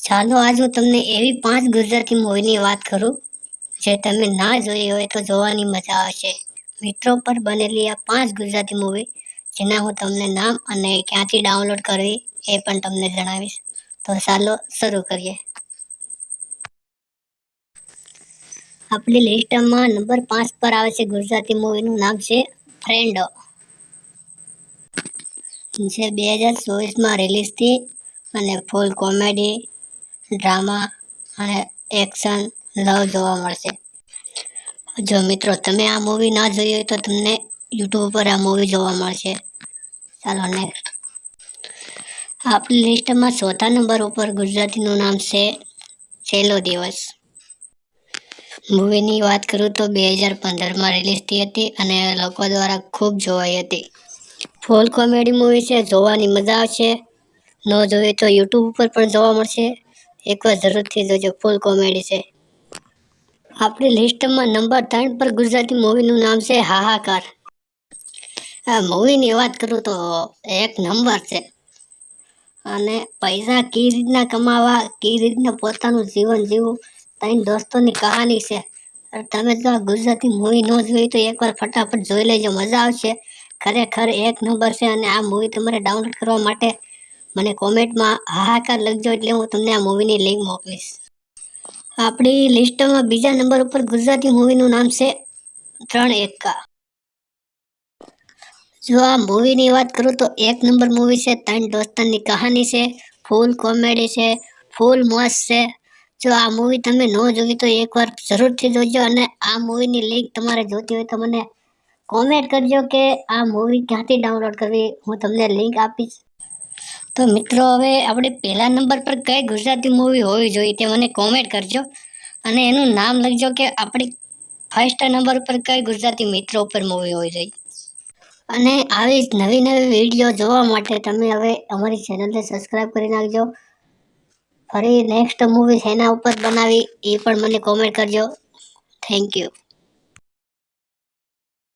ચાલો આજ હું તમને એવી 5 ગુજરાતી મૂવીની વાત કરું જે તમે ના જોઈ હોય તો જોવાની મજા આવશે. મિત્રો પર બનેલી આ 5 ગુજરાતી મૂવી જેના હું તમને નામ અને ક્યાંથી ડાઉનલોડ કરવી એ પણ તમને જણાવીશ. તો ચાલો શરૂ કરીએ. આપણી લિસ્ટમાં નંબર 5 પર આવે છે ગુજરાતી મૂવીનું નામ છે ફ્રેન્ડો, જે 2024માં રિલીઝ થઈ અને ફૂલ કોમેડી, ડ્રામા અને એક્શન લવ જોવા મળશે. જો મિત્રો તમે આ મૂવી ના જોઈ હોય તો તમને યુટ્યુબ પર આ મૂવી જોવા મળશે. ચાલો નેક્સ્ટ. આપણી લિસ્ટમાં ચોથા નંબર ઉપર ગુજરાતીનું નામ છે છેલ્લો દિવસ. મૂવીની વાત કરું તો 2015માં રિલીઝ થઈ હતી અને લોકો દ્વારા ખૂબ જોવાઈ હતી. ફૂલ કોમેડી મૂવી છે, જોવાની મજા આવશે. ન જોઈએ તો યુટ્યુબ ઉપર પણ જોવા મળશે. એકવાર જરૂરથી જોજો, ફૂલ કોમેડી છે. આપણી લિસ્ટમાં નંબર 3 પર ગુજરાતી મૂવીનું નામ છે હાહાકાર. આ મૂવીની વાત કરું તો એક નંબર છે અને પૈસા કઈ રીતના કમાવા, કઈ રીતના પોતાનું જીવન જીવવું, ત્રણ દોસ્તોની કહાની છે. તમે જો આ ગુજરાતી મૂવી ન જોઈ તો એકવાર ફટાફટ જોઈ લેજો, મજા આવશે. ખરેખર એક નંબર છે અને આ મૂવી તમારે ડાઉનલોડ કરવા માટે મને કોમેન્ટમાં હાહાકાર લખજો એટલે હું તમને આ મૂવીની લિંક મોકલીશ. આપણી લિસ્ટમાં બીજા નંબર ઉપર ગુજરાતી મૂવીનું નામ છે 3 એક્કા. જો આ મૂવીની વાત કરું તો એક નંબર મૂવી છે. ત્રણ દોસ્તોની કહાની છે, ફૂલ કોમેડી છે, ફૂલ મોજ છે. જો આ મૂવી તમે ન જોઈ તો એકવાર જરૂરથી જોજો અને આ મૂવીની લિંક તમારે જોતી હોય તો મને કોમેન્ટ કરજો કે આ મૂવી ક્યાંથી ડાઉનલોડ કરવી, હું તમને લિંક આપીશ. તો મિત્રો હવે આપણે પહેલા નંબર પર કઈ ગુજરાતી મૂવી હોવી જોઈએ તે મને કોમેન્ટ કરજો અને એનું નામ લખજો કે આપણી ફર્સ્ટ નંબર પર કઈ ગુજરાતી મિત્રો ઉપર મૂવી હોવી જોઈએ. અને આવી નવી નવી વિડીયો જોવા માટે તમે હવે અમારી ચેનલને સબસ્ક્રાઈબ કરી નાખજો. ફરી નેક્સ્ટ મૂવી શેના ઉપર બનાવી એ પણ મને કોમેન્ટ કરજો. Thank you.